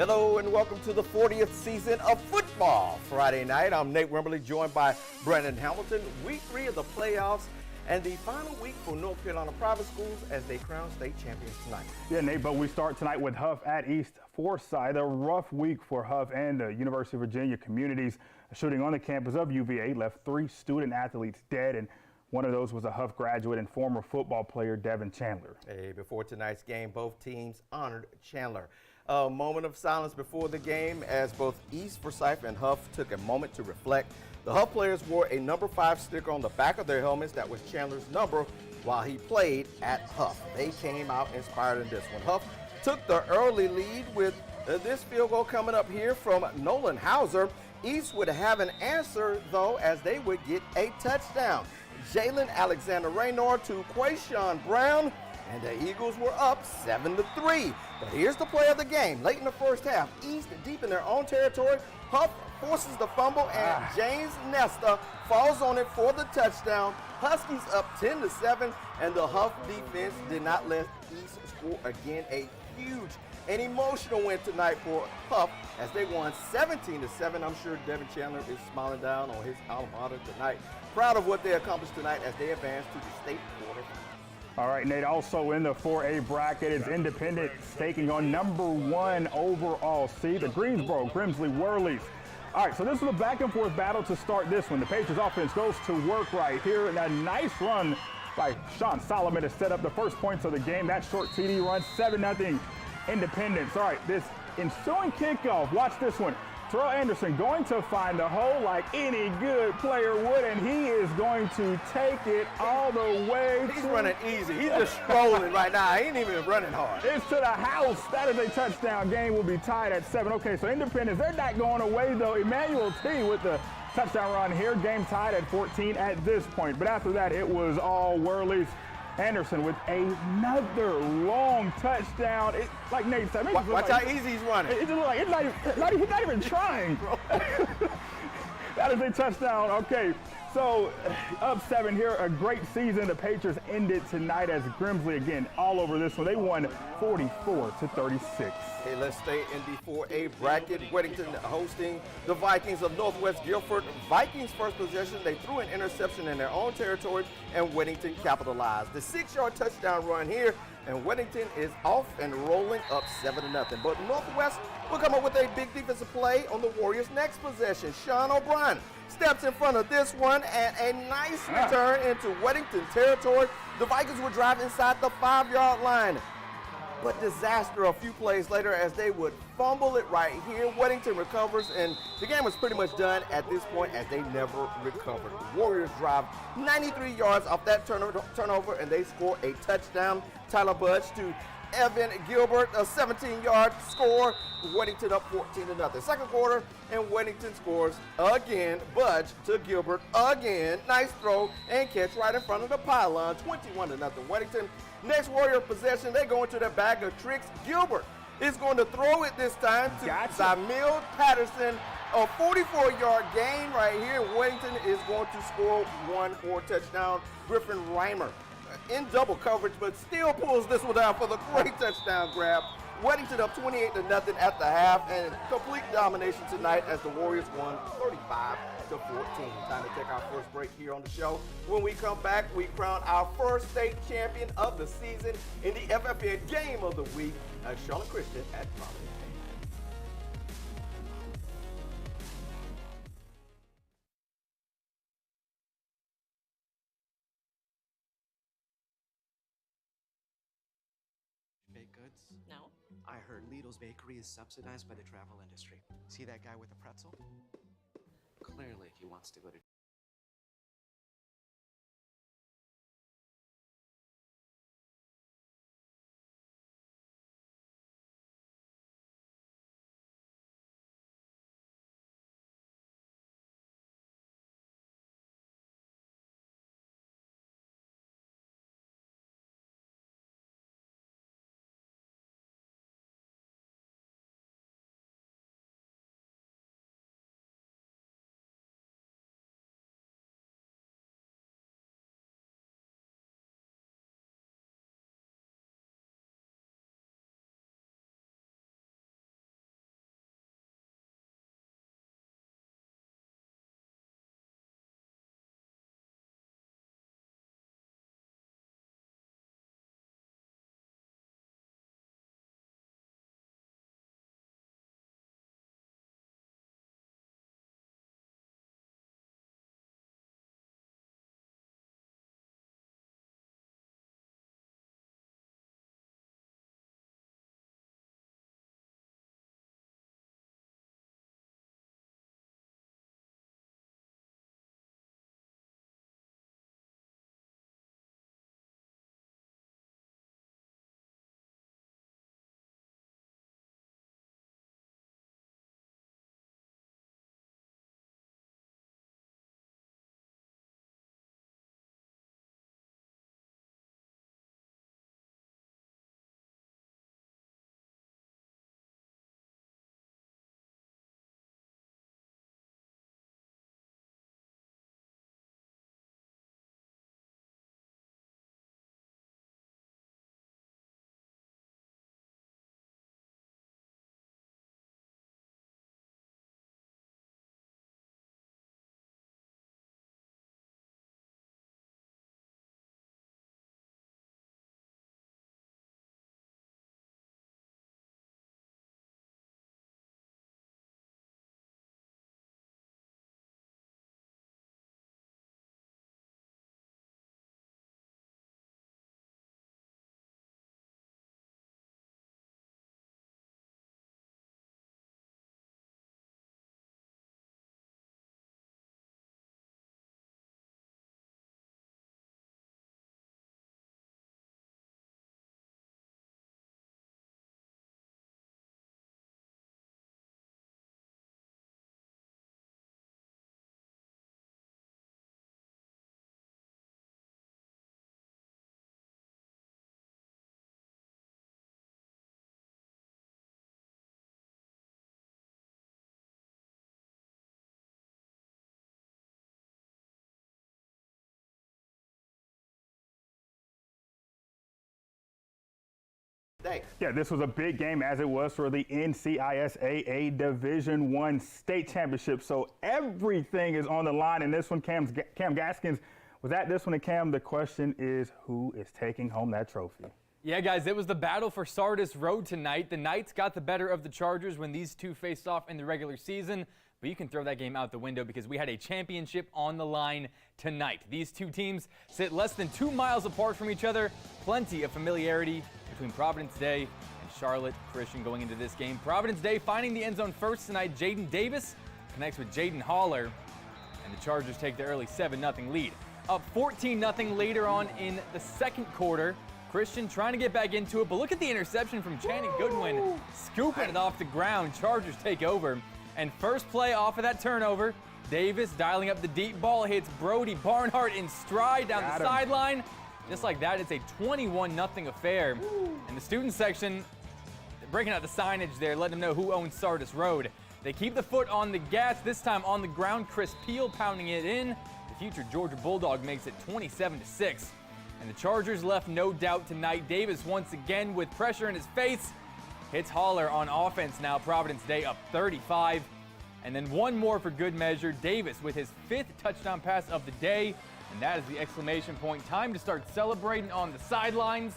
Hello and welcome to the 40th season of Football Friday Night. I'm Nate Wimberly, joined by Brandon Hamilton. Week 3 of the playoffs and the final week for North Carolina private schools as they crown state champions tonight. Yeah, Nate, but we start tonight with Huff at East Forsyth. A rough week for Huff and the University of Virginia communities. A shooting on the campus of UVA left 3 student athletes dead, and one of those was a Huff graduate and former football player, Devin Chandler. Hey, before tonight's game, both teams honored Chandler. A moment of silence before the game as both East Forsyth and Huff took a moment to reflect. The Huff players wore a number 5 sticker on the back of their helmets that was Chandler's number while he played at Huff. They came out inspired in this one. Huff took the early lead with this field goal coming up here from Nolan Hauser. East would have an answer, though, as they would get a touchdown. Jalen Alexander Raynor to Quayshawn Brown, and the Eagles were up 7-3. But here's the play of the game. Late in the first half, East deep in their own territory. Huff forces the fumble, and James Nesta falls on it for the touchdown. Huskies up 10-7, and the Huff defense did not let East score again. A huge and emotional win tonight for Huff as they won 17-7. I'm sure Devin Chandler is smiling down on his alma mater tonight. Proud of what they accomplished tonight as they advance to the state quarterfinals. All right, Nate, also in the 4A bracket is Independent taking on number 1 overall seed, the Greensboro Grimsley Whirlies. All right, so this is a back-and-forth battle to start this one. The Patriots offense goes to work right here, and a nice run by Sean Solomon to set up the first points of the game. That short TD run, 7-0 Independence. All right, this ensuing kickoff, watch this one. Terrell Anderson going to find the hole like any good player would, and he is going to take it all the way. He's running easy. He's just strolling right now. He ain't even running hard. It's to the house. That is a touchdown. Game will be tied at 7. Okay, so Independence, they're not going away, though. Emmanuel T with the touchdown run here. Game tied at 14 at this point. But after that, it was all Whirlies. Anderson with another long touchdown. Like Nate said, watch how easy he's running. It just looks like he's not even trying. That is a touchdown. Okay, so up 7 here. A great season. The Patriots ended tonight as Grimsley again all over this one. They won 44-36. Okay, let's stay in the 4A bracket. Weddington hosting the Vikings of Northwest Guilford. Vikings first possession, they threw an interception in their own territory, and Weddington capitalized. The 6-yard touchdown run here, and Weddington is off and rolling up 7-0. But Northwest will come up with a big defensive play on the Warriors' next possession. Sean O'Brien steps in front of this one, and a nice return into Weddington territory. The Vikings would drive inside the 5-yard line. But disaster a few plays later as they would fumble it right here. Weddington recovers, and the game was pretty much done at this point as they never recovered. The Warriors drive 93 yards off that turnover, and they score a touchdown. Tyler Budge to Evan Gilbert, a 17-yard score. Weddington up 14-0. Second quarter, and Weddington scores again. Budge to Gilbert again. Nice throw and catch right in front of the pylon. 21-0 Weddington. Next Warrior possession, they go into their bag of tricks. Gilbert is going to throw it this time to Zamil Patterson. A 44-yard gain right here. Weddington is going to score 1 for touchdown. Griffin Reimer in double coverage, but still pulls this one down for the great touchdown grab. Weddington up 28-0 at the half, and complete domination tonight as the Warriors won 35-14. Time to take our first break here on the show. When we come back, we crown our first state champion of the season in the FFN Game of the Week, Charlotte Christian at Providence. Baked goods? No. I heard Lidl's bakery is subsidized by the travel industry. See that guy with the pretzel? Clearly, he wants to go to Day. Yeah, this was a big game, as it was for the NCISAA Division I state championship. So everything is on the line in this one. Cam Gaskins was at this one. And Cam, the question is, who is taking home that trophy? Yeah, guys, it was the battle for Sardis Road tonight. The Knights got the better of the Chargers when these two faced off in the regular season. But you can throw that game out the window because we had a championship on the line tonight. These two teams sit less than 2 miles apart from each other. Plenty of familiarity between Providence Day and Charlotte Christian going into this game. Providence Day finding the end zone first tonight. Jaden Davis connects with Jaden Haller, and the Chargers take the early 7-0 lead. Up 14-0 later on in the second quarter. Christian trying to get back into it, but look at the interception from Channing Goodwin, scooping it off the ground. Chargers take over. And first play off of that turnover, Davis dialing up the deep ball, hits Brody Barnhart in stride down the sideline. Just like that, it's a 21-0 affair. And the student section, breaking out the signage there, letting them know who owns Sardis Road. They keep the foot on the gas, this time on the ground. Chris Peel pounding it in. The future Georgia Bulldog makes it 27-6. And the Chargers left no doubt tonight. Davis once again with pressure in his face. Hits Haller on offense now. Providence Day up 35. And then one more for good measure. Davis with his 5th touchdown pass of the day. And that is the exclamation point. Time to start celebrating on the sidelines.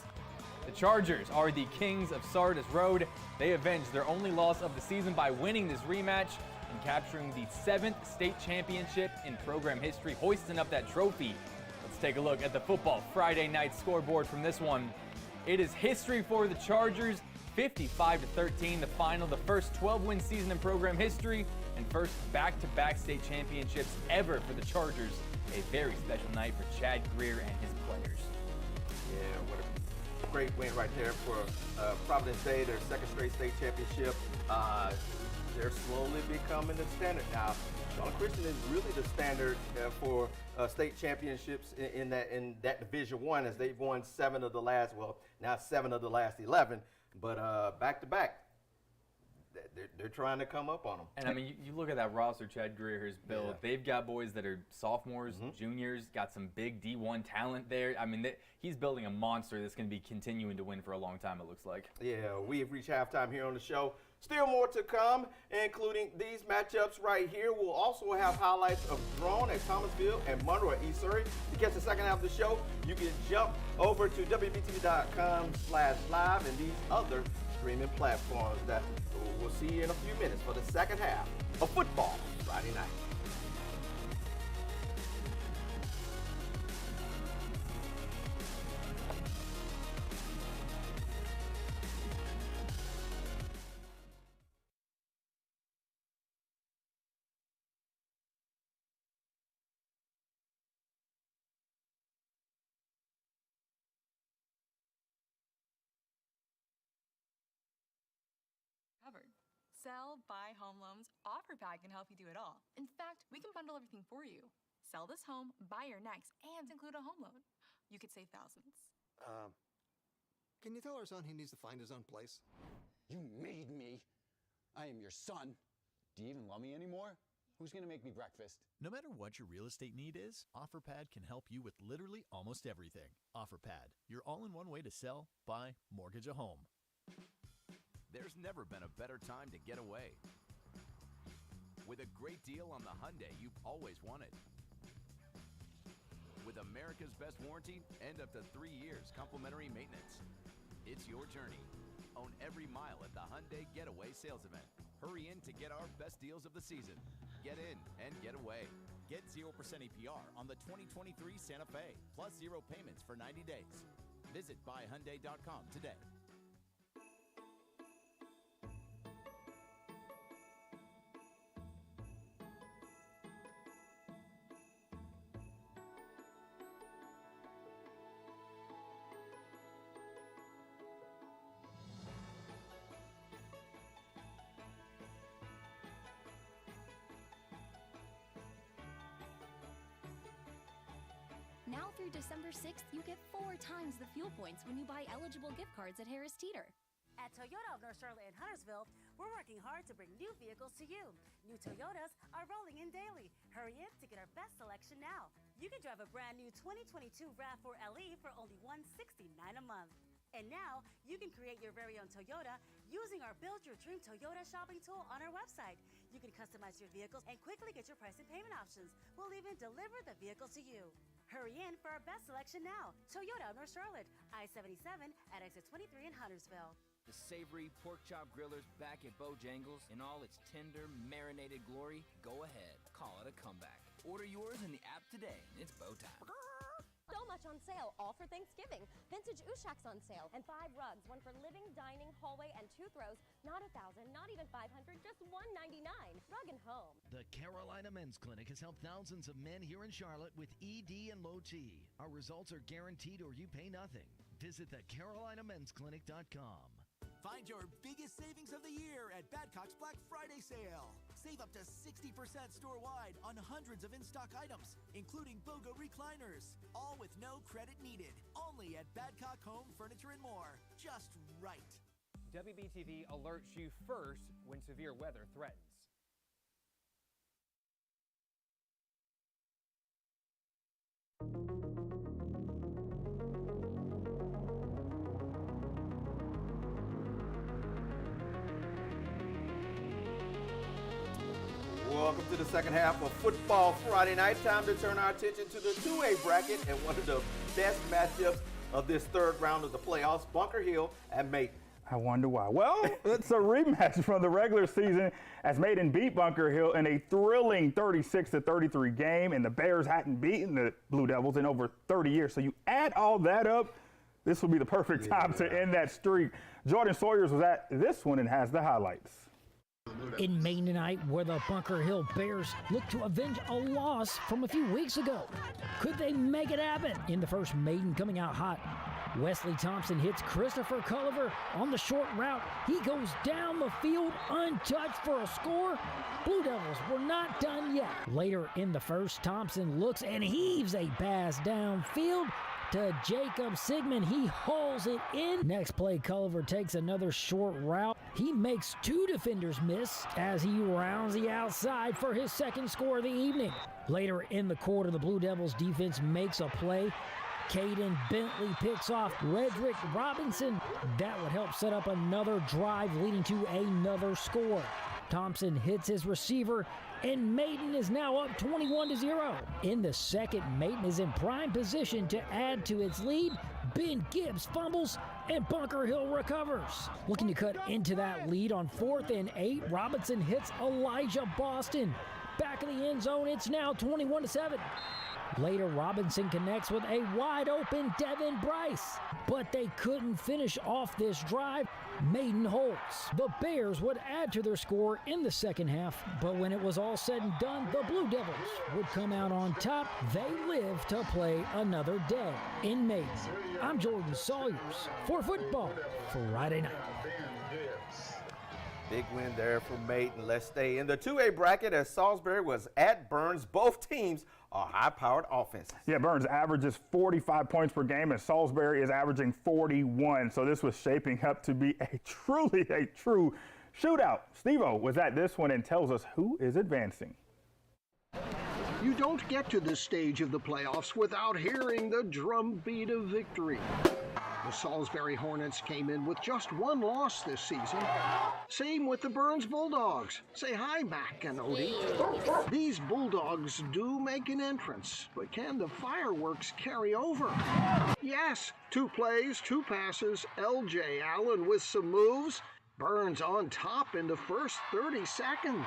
The Chargers are the kings of Sardis Road. They avenged their only loss of the season by winning this rematch and capturing the 7th state championship in program history, hoisting up that trophy. Let's take a look at the Football Friday night scoreboard from this one. It is history for the Chargers. 55-13, the final, the first 12-win season in program history, and first back-to-back state championships ever for the Chargers. A very special night for Chad Greer and his players. Yeah, what a great win right there for Providence Day, their 2nd straight state championship. They're slowly becoming the standard now. Charlotte Christian is really the standard for state championships in that Division I, as they've won 7 of the last 11. But back to back, they're trying to come up on them. And I mean, you look at that roster Chad Greer has built. Yeah. They've got boys that are sophomores, juniors, got some big D1 talent there. I mean, he's building a monster that's going to be continuing to win for a long time, it looks like. Yeah, we have reached halftime here on the show. Still more to come, including these matchups right here. We'll also have highlights of Drone at Thomasville and Monroe at East Surrey. To catch the second half of the show, you can jump over to WBTV.com/live and these other streaming platforms that we'll see you in a few minutes for the second half of Football Friday night. Covered. Sell, buy home loans, OfferPad can help you do it all. In fact, we can bundle everything for you. Sell this home, buy your next, and include a home loan. You could save thousands. Can you tell our son he needs to find his own place? You made me. I am your son. Do you even love me anymore? Who's gonna make me breakfast? No matter what your real estate need is, OfferPad can help you with literally almost everything. OfferPad, your all-in-one way to sell, buy, mortgage a home. There's never been a better time to get away. With a great deal on the Hyundai you've always wanted. With America's best warranty and up to 3 years complimentary maintenance. It's your journey. Own every mile at the Hyundai Getaway Sales Event. Hurry in to get our best deals of the season. Get in and get away. Get 0% APR on the 2023 Santa Fe, plus 0 payments for 90 days. Visit buyhyundai.com today. Now through December 6th, you get 4 times the fuel points when you buy eligible gift cards at Harris Teeter. At Toyota of North Charlotte and Huntersville, we're working hard to bring new vehicles to you. New Toyotas are rolling in daily. Hurry in to get our best selection now. You can drive a brand new 2022 RAV4 LE for only $169 a month. And now, you can create your very own Toyota using our Build Your Dream Toyota shopping tool on our website. You can customize your vehicles and quickly get your price and payment options. We'll even deliver the vehicle to you. Hurry in for our best selection now. Toyota of North Charlotte, I-77 at exit 23 in Huntersville. The savory pork chop griller's back at Bojangles in all its tender, marinated glory. Go ahead, call it a comeback. Order yours in the app today. It's bow time. So much on sale, all for Thanksgiving. Vintage Ushaks on sale, and 5 rugs, 1 for living, dining, hallway, and 2 throws. Not $1,000, not even $500, just $199. Rug and home. The Carolina Men's Clinic has helped thousands of men here in Charlotte with ED and low T. Our results are guaranteed or you pay nothing. Visit thecarolinamensclinic.com. Find your biggest savings of the year at Badcock's Black Friday sale. Save up to 60% store-wide on hundreds of in-stock items, including BOGO recliners, all with no credit needed. Only at Badcock Home Furniture and More. Just right. WBTV alerts you first when severe weather threatens. Welcome to the second half of Football Friday Night. Time to turn our attention to the 2A bracket and one of the best matchups of this third round of the playoffs, Bunker Hill and Maiden. I wonder why. Well, it's a rematch from the regular season as Maiden beat Bunker Hill in a thrilling 36-33 game, and the Bears hadn't beaten the Blue Devils in over 30 years. So you add all that up, this will be the perfect time to end that streak. Jordan Sawyers was at this one and has the highlights. In Maine tonight, where the Bunker Hill Bears look to avenge a loss from a few weeks ago. Could they make it happen? In the first, Maiden coming out hot. Wesley Thompson hits Christopher Culliver on the short route. He goes down the field untouched for a score. Blue Devils were not done yet. Later in the first, Thompson looks and heaves a pass downfield to Jacob Sigmund. He hauls it in. Next play, Culliver takes another short route. He makes 2 defenders miss as he rounds the outside for his second score of the evening. Later in the quarter, the Blue Devils defense makes a play. Caden Bentley picks off Redrick Robinson. That would help set up another drive leading to another score. Thompson hits his receiver, and Maiden is now up 21-0. In the second, Maiden is in prime position to add to its lead. Ben Gibbs fumbles, and Bunker Hill recovers. Looking to cut into that lead on 4th and 8, Robinson hits Elijah Boston. Back of the end zone, it's now 21-7. Later, Robinson connects with a wide-open Devin Bryce, but they couldn't finish off this drive. Maiden holds. The Bears would add to their score in the second half, but when it was all said and done, the Blue Devils would come out on top. They live to play another day in Maiden. I'm Jordan Sawyers for Football Friday Night. Big win there for Maiden. Let's stay in the 2A bracket as Salisbury was at Burns. Both teams are high-powered offenses. Yeah, Burns averages 45 points per game, and Salisbury is averaging 41. So this was shaping up to be a true shootout. Steve-O was at this one and tells us who is advancing. You don't get to this stage of the playoffs without hearing the drumbeat of victory. The Salisbury Hornets came in with just 1 loss this season. Same with the Burns Bulldogs. Say hi, Mac and Odie. These Bulldogs do make an entrance, but can the fireworks carry over? Yes, 2 plays, 2 passes, LJ Allen with some moves. Burns on top in the first 30 seconds.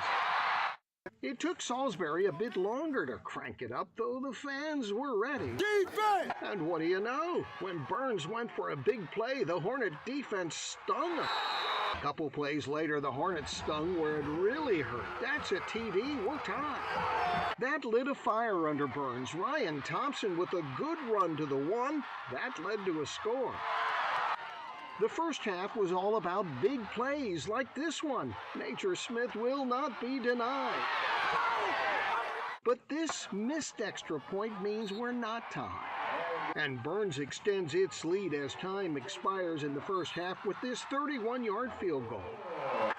It took Salisbury a bit longer to crank it up, though the fans were ready. Defense! And what do you know? When Burns went for a big play, the Hornet defense stung them. A couple plays later, the Hornets stung where it really hurt. That's a TD. We're tied. That lit a fire under Burns. Ryan Thompson with a good run to the 1. That led to a score. The first half was all about big plays like this one. Nature Smith will not be denied. But this missed extra point means we're not tied. And Burns extends its lead as time expires in the first half with this 31-yard field goal.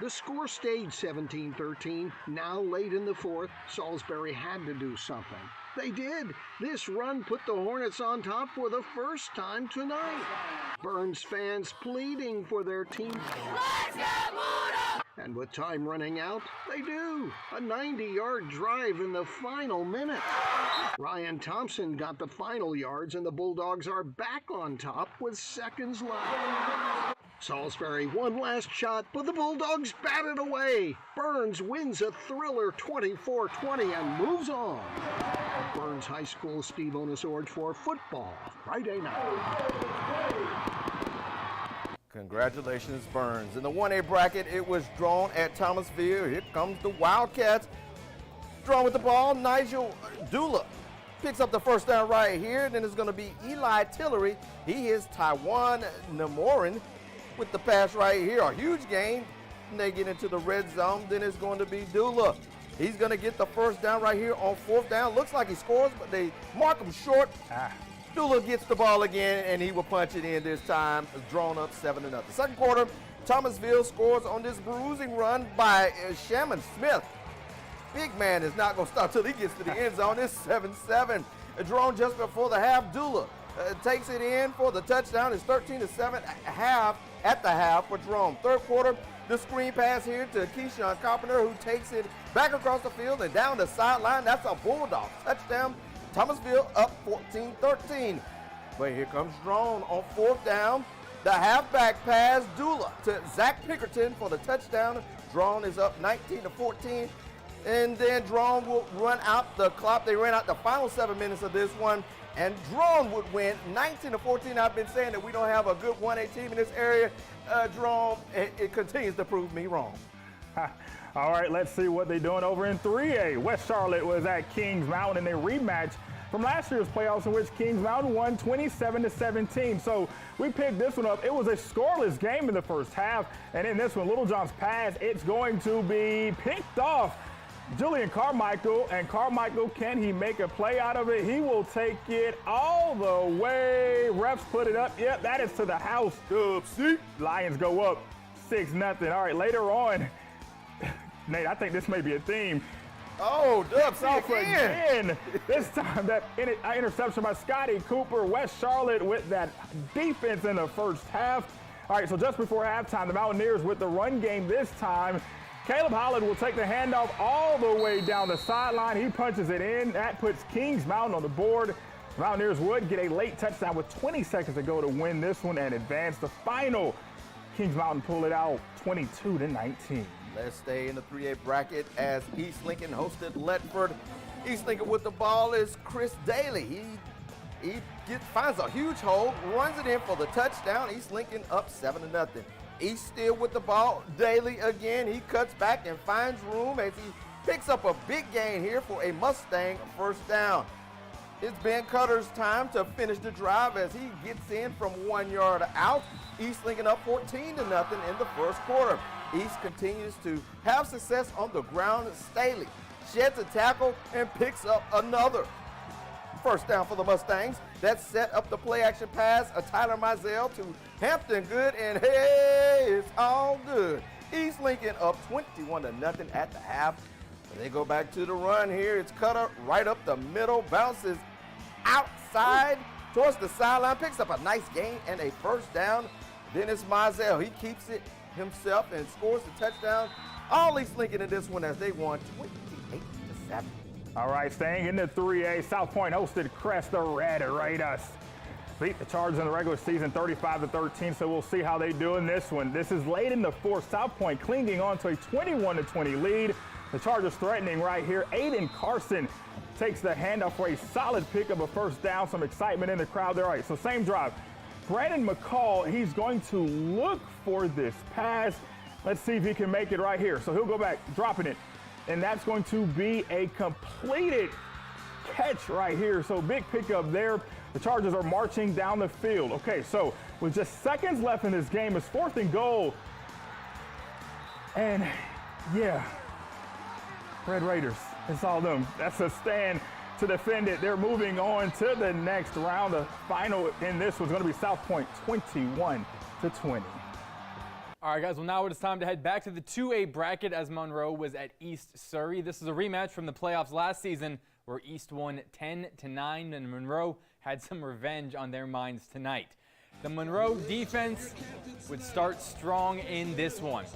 The score stayed 17-13. Now late in the fourth, Salisbury had to do something. They did. This run put the Hornets on top for the first time tonight. Burns fans pleading for their team. And with time running out, they do. A 90-yard drive in the final minute. Ryan Thompson got the final yards, and the Bulldogs are back on top with seconds left. Salisbury one last shot, but the Bulldogs bat it away. Burns wins a thriller 24-20 and moves on. Burns High School Steve Onis Orange for football Friday night. Congratulations, Burns. In the 1A bracket, it was drawn at Thomasville. Here comes the Wildcats. Drawn with the ball, Nigel Dula picks up the first down right here. Then it's going to be Eli Tillery. He is Taiwan Namorin with the pass right here. A huge gain. And they get into the red zone. Then it's going to be Dula. He's going to get the first down right here on fourth down. Looks like he scores, but they mark him short. Dula gets the ball again, and he will punch it in this time. Drawn up 7-0. Second quarter, Thomasville scores on this bruising run by Shaman Smith. Big man is not going to stop till he gets to the end zone. It's 7-7. Drawn just before the half. Dula takes it in for the touchdown. It's 13-7 at the half for Jerome. Third quarter, the screen pass here to Keyshawn Carpenter, who takes it back across the field and down the sideline. That's a Bulldog touchdown. Thomasville up 14-13. But here comes Drone on fourth down. The halfback pass, Dula to Zach Pickerton for the touchdown. Drone is up 19-14. And then Drone will run out the clock. They ran out the final 7 minutes of this one. And Drone would win 19-14. I've been saying that we don't have a good 1A team in this area. Drone, it continues to prove me wrong. All right, let's see what they're doing over in 3A. West Charlotte was at Kings Mountain in a rematch from last year's playoffs in which Kings Mountain won 27-17. So we picked this one up. It was a scoreless game in the first half. And in this one, Littlejohn's pass, it's going to be picked off. Julian Carmichael, and Carmichael, can he make a play out of it? He will take it all the way. Refs put it up. Yep, that is to the house. Lions go up 6-0. All right, later on, Nate, I think this may be a theme. Oh, Dubs off again. This time, that interception by Scotty Cooper. West Charlotte with that defense in the first half. All right, so just before halftime, the Mountaineers with the run game this time. Caleb Holland will take the handoff all the way down the sideline. He punches it in. That puts Kings Mountain on the board. The Mountaineers would get a late touchdown with 20 seconds to go to win this one and advance the final. Kings Mountain pull it out 22-19. Let's stay in the 3A bracket as East Lincoln hosted Ledford. East Lincoln with the ball is Chris Daly. He finds a huge hole, runs it in for the touchdown. East Lincoln up 7-0. East still with the ball. Daly again. He cuts back and finds room as he picks up a big gain here for a Mustang first down. It's Ben Cutter's time to finish the drive as he gets in from 1 yard out. East Lincoln up 14-0 in the first quarter. East continues to have success on the ground. Staley sheds a tackle and picks up another first down for the Mustangs. That set up the play action pass, a Tyler Mizell to Hampton Good, and hey, it's all good. East Lincoln up 21-0 at the half. They go back to the run here. It's Cutter right up the middle, bounces outside towards the sideline, picks up a nice gain and a first down. Then it's Mizell. He keeps it himself and scores the touchdown. All East Lincoln in this one as they won 28-7. All right, staying in the 3A, South Point hosted Crest the Red Raiders. Beat the Chargers in the regular season 35-13, so we'll see how they do in this one. This is late in the fourth. South Point clinging on to a 21-20 lead. The Chargers threatening right here. Aiden Carson takes the handoff for a solid pick of a first down. Some excitement in the crowd there. All right, so same drive. Brandon McCall, he's going to look for this pass. Let's see if he can make it right here. So he'll go back, dropping it. And that's going to be a completed catch right here. So big pickup there. The Chargers are marching down the field. Okay, so with just seconds left in this game, it's 4th and goal. And yeah, Red Raiders, it's all them. That's a stand to defend it. They're moving on to the next round. The final in this was going to be South Point 21-20. All right, guys, well, now it is time to head back to the 2A bracket as Monroe was at East Surrey. This is a rematch from the playoffs last season where East won 10-9, and Monroe had some revenge on their minds tonight. The Monroe defense would start strong in this one.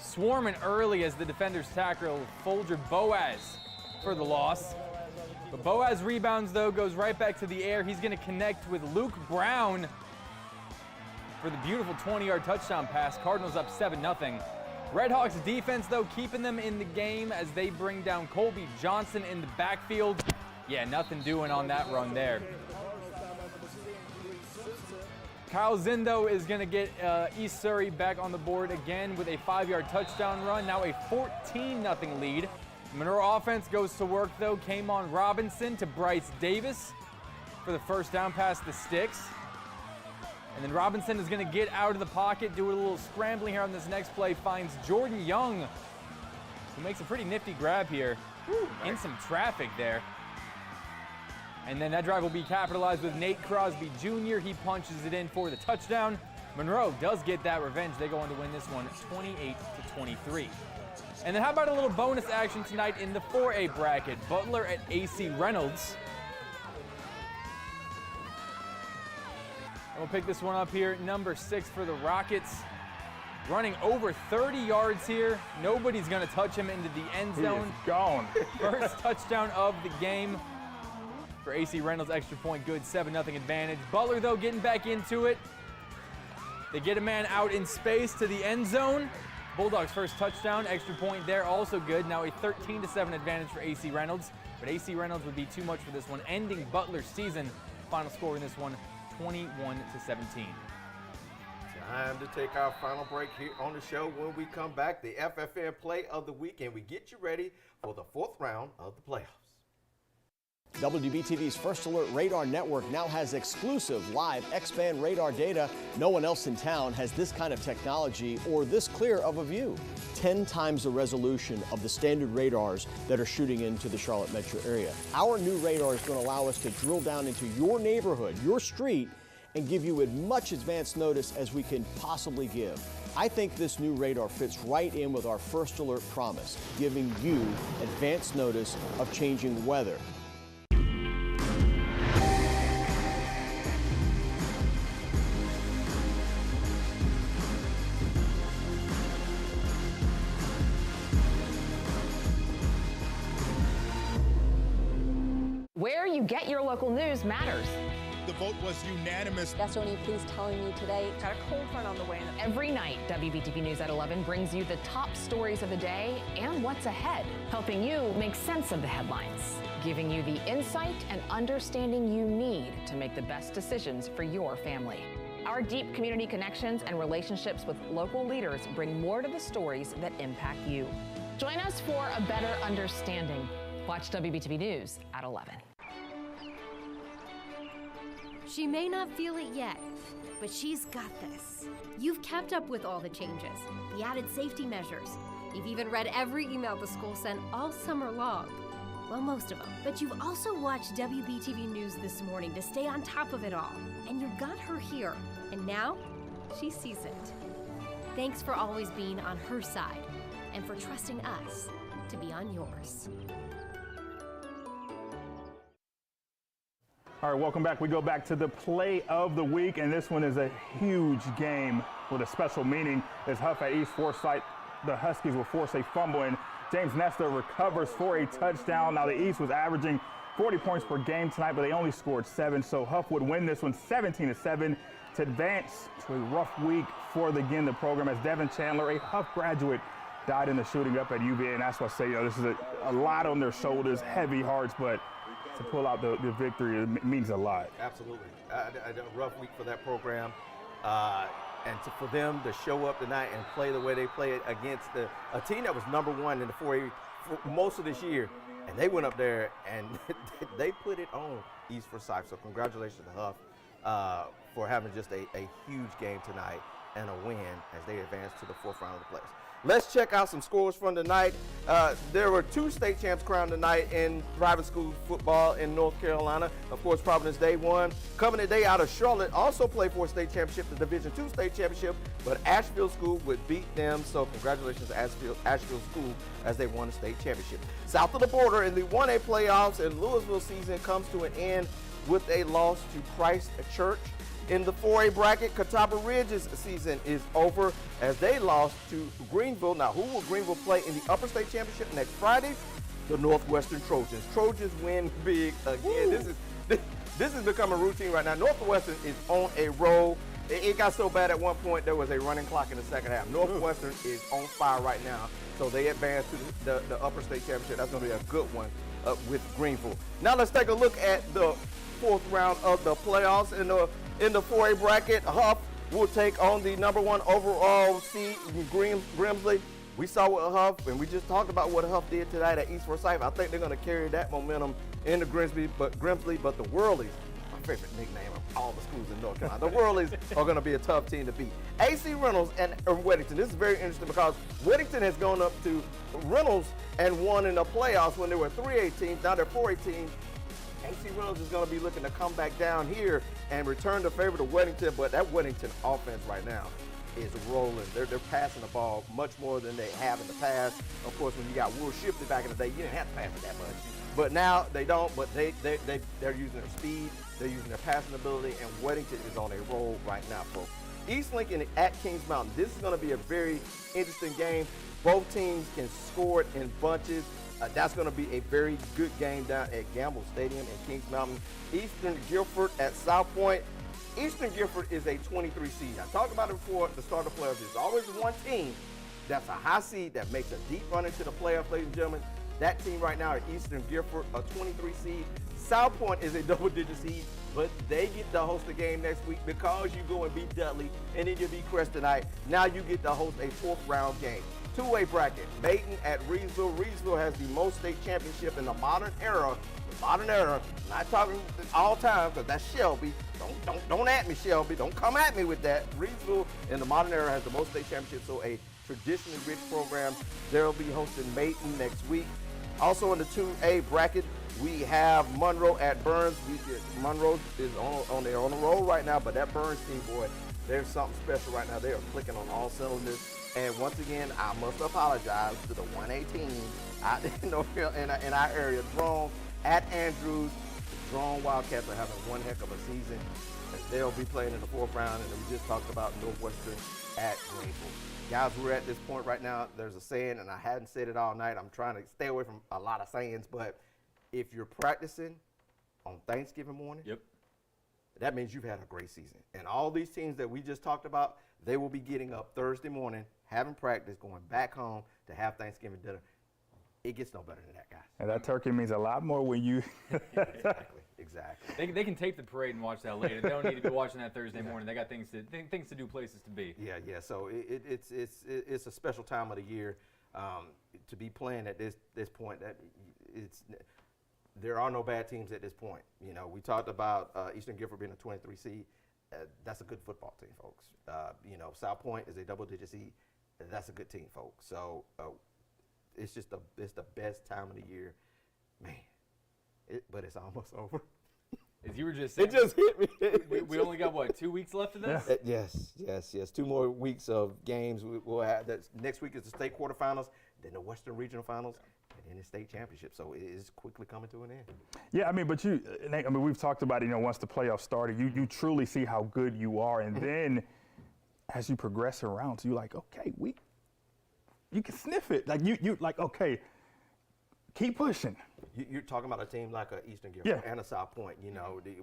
Swarming early as the defenders tackle Folger Boaz for the loss. But Boaz rebounds, though, goes right back to the air. He's going to connect with Luke Brown for the beautiful 20-yard touchdown pass. Cardinals up 7-0. Redhawks defense, though, keeping them in the game as they bring down Colby Johnson in the backfield. Yeah, nothing doing on that run there. Kyle Zindo is going to get East Surrey back on the board again with a 5-yard touchdown run. Now a 14-0 lead. Monroe offense goes to work, though. Kamon Robinson to Bryce Davis for the first down pass the sticks. And then Robinson is going to get out of the pocket, do a little scrambling here on this next play, finds Jordan Young, who makes a pretty nifty grab here. In some traffic there. And then that drive will be capitalized with Nate Crosby Jr. He punches it in for the touchdown. Monroe does get that revenge. They go on to win this one 28-23. And then how about a little bonus action tonight in the 4A bracket? Butler at AC Reynolds. And we'll pick this one up here, number 6 for the Rockets. Running over 30 yards here. Nobody's going to touch him into the end zone. He is gone. First touchdown of the game for AC Reynolds. Extra point good, 7-0 advantage. Butler, though, getting back into it. They get a man out in space to the end zone. Bulldogs first touchdown, extra point there, also good. Now a 13-7 advantage for AC Reynolds. But AC Reynolds would be too much for this one, ending Butler's season. Final score in this one, 21-17. Time to take our final break here on the show. When we come back, the FFN Play of the Week, and we get you ready for the 4th round of the playoffs. WBTV's First Alert Radar Network now has exclusive live X-band radar data. No one else in town has this kind of technology or this clear of a view. 10 times the resolution of the standard radars that are shooting into the Charlotte metro area. Our new radar is going to allow us to drill down into your neighborhood, your street, and give you as much advance notice as we can possibly give. I think this new radar fits right in with our First Alert promise, giving you advance notice of changing weather. Where you get your local news matters. The vote was unanimous. That's only please telling me today. Got a cold front on the way. Every night, WBTV News at 11 brings you the top stories of the day and what's ahead, helping you make sense of the headlines, giving you the insight and understanding you need to make the best decisions for your family. Our deep community connections and relationships with local leaders bring more to the stories that impact you. Join us for a better understanding. Watch WBTV News at 11. She may not feel it yet, but she's got this. You've kept up with all the changes, the added safety measures. You've even read every email the school sent all summer long. Well, most of them. But you've also watched WBTV News this morning to stay on top of it all. And you got her here. And now, she sees it. Thanks for always being on her side and for trusting us to be on yours. All right, welcome back. We go back to the play of the week, and this one is a huge game with a special meaning as Huff at East Forsyth, the Huskies will force a fumble, and James Nesta recovers for a touchdown. Now, the East was averaging 40 points per game tonight, but they only scored 7, so Huff would win this one 17-7 to advance to a rough week for the program as Devin Chandler, a Huff graduate, died in the shooting up at UVA, and that's why I say, this is a lot on their shoulders, heavy hearts, but to pull out the victory, it means a lot. Absolutely. A rough week for that program. And for them to show up tonight and play the way they played against a team that was #1 in the 4A for most of this year. And they went up there and they put it on East Forsyth. So congratulations to Huff for having just a huge game tonight and a win as they advance to the 4th round of the playoffs. Let's check out some scores from tonight. There were 2 state champs crowned tonight in private school football in North Carolina. Of course, Providence Day won. Covenant Day out of Charlotte also played for a state championship, the Division II state championship, but Asheville School would beat them. So congratulations to Asheville School as they won the state championship. South of the border in the 1A playoffs, and Louisville season comes to an end with a loss to Christ Church. In the 4A bracket, Catawba Ridge's season is over as they lost to Greenville. Now, who will Greenville play in the Upper State Championship next Friday? The Northwestern Trojans. Trojans win big again. This is becoming routine right now. Northwestern is on a roll. It got so bad at one point there was a running clock in the second half. Northwestern is on fire right now, so they advance to the Upper State Championship. That's going to be a good one with Greenville. Now let's take a look at the 4th round of the playoffs. In the 4A bracket, Huff will take on the number 1 overall seed, Grimsley. We saw what Huff, and we just talked about what Huff did tonight at East Forsyth. I think they're going to carry that momentum into Grimsley, but the Whirlies, my favorite nickname of all the schools in North Carolina, the Whirlies are going to be a tough team to beat. AC Reynolds and Weddington. This is very interesting because Weddington has gone up to Reynolds and won in the playoffs when there were 3A teams. Now they're 4A teams. AC Reynolds is going to be looking to come back down here and return the favor to Weddington, but that Weddington offense right now is rolling. They're passing the ball much more than they have in the past. Of course, when you got Will Shipley back in the day, you didn't have to pass it that much. But now they don't, but they're using their speed, they're using their passing ability, and Weddington is on a roll right now, folks. East Lincoln at Kings Mountain. This is going to be a very interesting game. Both teams can score it in bunches. That's going to be a very good game down at Gamble Stadium in Kings Mountain. Eastern Guilford at South Point. Eastern Guilford is a 23 seed. I talked about it before the start of the playoffs. There's always one team that's a high seed that makes a deep run into the playoffs, ladies and gentlemen. That team right now at Eastern Guilford, a 23 seed. South Point is a double-digit seed, but they get to host the game next week because you go and beat Dudley and then you beat Crest tonight. Now you get to host a 4th round game. 2A bracket, Mayton at Reedsville. Reedsville has the most state championship in the modern era. Not talking all time because that's Shelby. Don't at me, Shelby. Don't come at me with that. Reedsville in the modern era has the most state championships, so a traditionally rich program. They'll be hosting Mayton next week. Also in the 2A bracket, we have Monroe at Burns. Monroe is on a roll right now, but that Burns team, boy, there's something special right now. They are clicking on all cylinders. And once again, I must apologize to the 1A team out in our area. Drone at Andrews. The Drone Wildcats are having one heck of a season. They'll be playing in the 4th round, and we just talked about Northwestern at Greenville. Guys, we're at this point right now. There's a saying, and I hadn't said it all night. I'm trying to stay away from a lot of sayings, but if you're practicing on Thanksgiving morning, that means you've had a great season. And all these teams that we just talked about, they will be getting up Thursday morning, having practice, going back home to have Thanksgiving dinner. It gets no better than that, guys. And that turkey means a lot more when you. Exactly. They can tape the parade and watch that later. They don't need to be watching that Thursday morning. They got things to do, places to be. Yeah. So it's a special time of the year to be playing at this point. There are no bad teams at this point. You know, we talked about Eastern Guilford being a 23 seed. That's a good football team, folks. South Point is a double-digit seed. That's a good team, folks. So it's just it's the best time of the year, man. But it's almost over. As you were just saying, it just hit me. we only got, what, 2 weeks left of this? Yes. 2 more weeks of games. We'll have next week is the state quarterfinals, then the Western Regional Finals, and then the state championship. So it is quickly coming to an end. Yeah, but we've talked about it, once the playoffs started, you truly see how good you are. And then as you progress around, so you're like, okay, you can sniff it. Like, you like, okay, keep pushing. You're talking about a team like a Eastern Guilford and a South Point,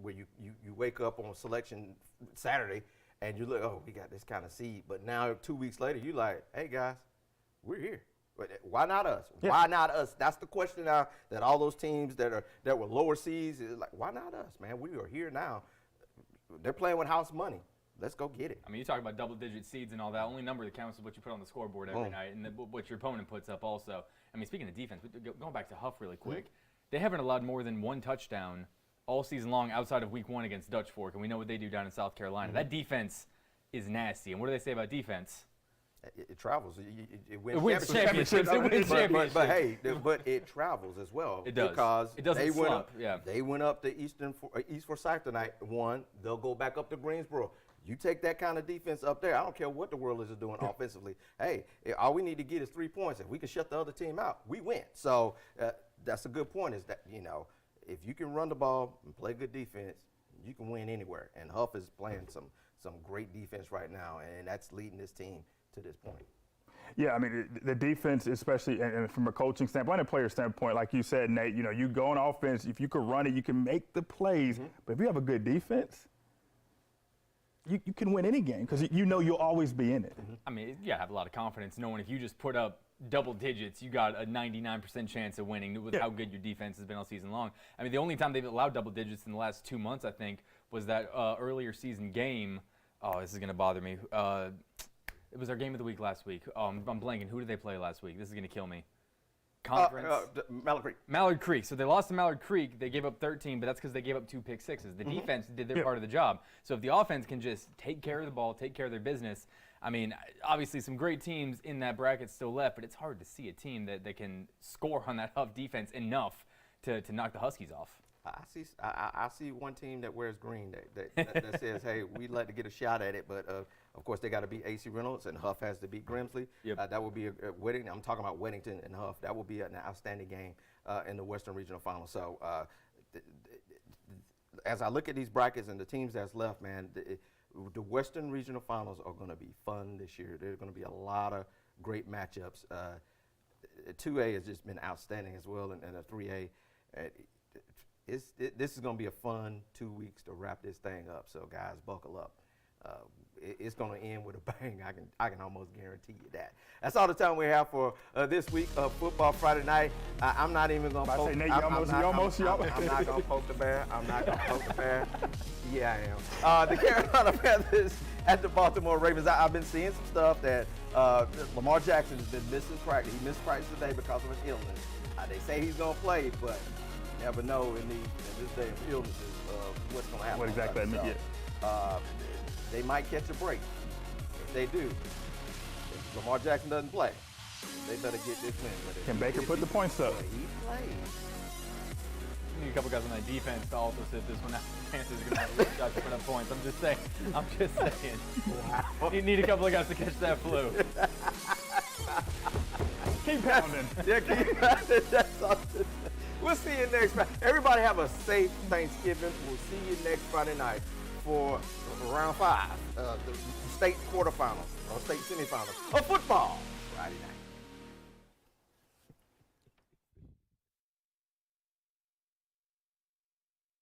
where you wake up on selection Saturday and you look, oh, we got this kind of seed. But now 2 weeks later, you're like, hey, guys, we're here. Why not us? Yeah. Why not us? That's the question now that all those teams that were lower seeds is like, why not us, man? We are here now. They're playing with house money. Let's go get it. I mean, you talk about double-digit seeds and all that. Only number that counts is what you put on the scoreboard every night and what your opponent puts up also. I mean, speaking of defense, going back to Huff really quick, they haven't allowed more than one touchdown all season long outside of week 1 against Dutch Fork, and we know what they do down in South Carolina. That defense is nasty. And what do they say about defense? It travels. It wins championships. But hey, but it travels as well. It does. Because it doesn't they went slump. up. They went up to East Forsyth tonight. Won. They'll go back up to Greensboro. You take that kind of defense up there. I don't care what the world is doing offensively. Hey, all we need to get is 3 points. If we can shut the other team out, we win. So that's a good point. Is that if you can run the ball and play good defense, you can win anywhere. And Huff is playing some great defense right now, and that's leading this team to this point. Yeah, I mean, the defense, especially and from a coaching standpoint and a player standpoint, like you said, Nate, you go on offense, if you can run it, you can make the plays. But if you have a good defense, you can win any game because you'll always be in it. I mean, you have a lot of confidence knowing if you just put up double digits, you got a 99% chance of winning with how good your defense has been all season long. I mean, the only time they've allowed double digits in the last 2 months, I think, was that earlier season game. Oh, this is going to bother me. It was our game of the week last week. I'm blanking. Who did they play last week? This is going to kill me. Conference. Mallard Creek. Mallard Creek. So they lost to Mallard Creek. They gave up 13, but that's because they gave up 2 pick sixes. The defense did their part of the job. So if the offense can just take care of the ball, take care of their business, I mean, obviously some great teams in that bracket still left, but it's hard to see a team that can score on that Huff defense enough to knock the Huskies off. I see one team that wears green that says, hey, we'd like to get a shot at it, but of course they got to beat AC Reynolds and Huff has to beat Grimsley. That will be a Weddington. I'm talking about Weddington and Huff. That will be an outstanding game in the Western Regional Final. So as I look at these brackets and the teams that's left, man, the Western Regional Finals are going to be fun this year. There's going to be a lot of great matchups. 2A has just been outstanding as well, and a 3A. This is going to be a fun 2 weeks to wrap this thing up. So guys, buckle up. It's going to end with a bang. I can almost guarantee you that. That's all the time we have for this week of Football Friday Night. I'm not even going to poke. I'm not going to poke the bear. I'm not going to poke the bear. Yeah, I am. The Carolina Panthers at the Baltimore Ravens. I've been seeing some stuff that Lamar Jackson has been missing practice. He missed practice today because of an illness. They say he's going to play, but you never know in this day of illnesses what's going to happen. What exactly that means? They might catch a break. If they do, if Lamar Jackson doesn't play, they better get this win. Can Baker put the points up? He plays. You need a couple guys on that defense to also sit this one out. Panthers are going to have a shot to put up points. I'm just saying. Wow. You need a couple of guys to catch that flu. Keep pounding. Yeah, keep pounding. That's all. We'll see you next Friday. Everybody have a safe Thanksgiving. We'll see you next Friday night for round 5, the state quarterfinals or state semifinals of football Friday night.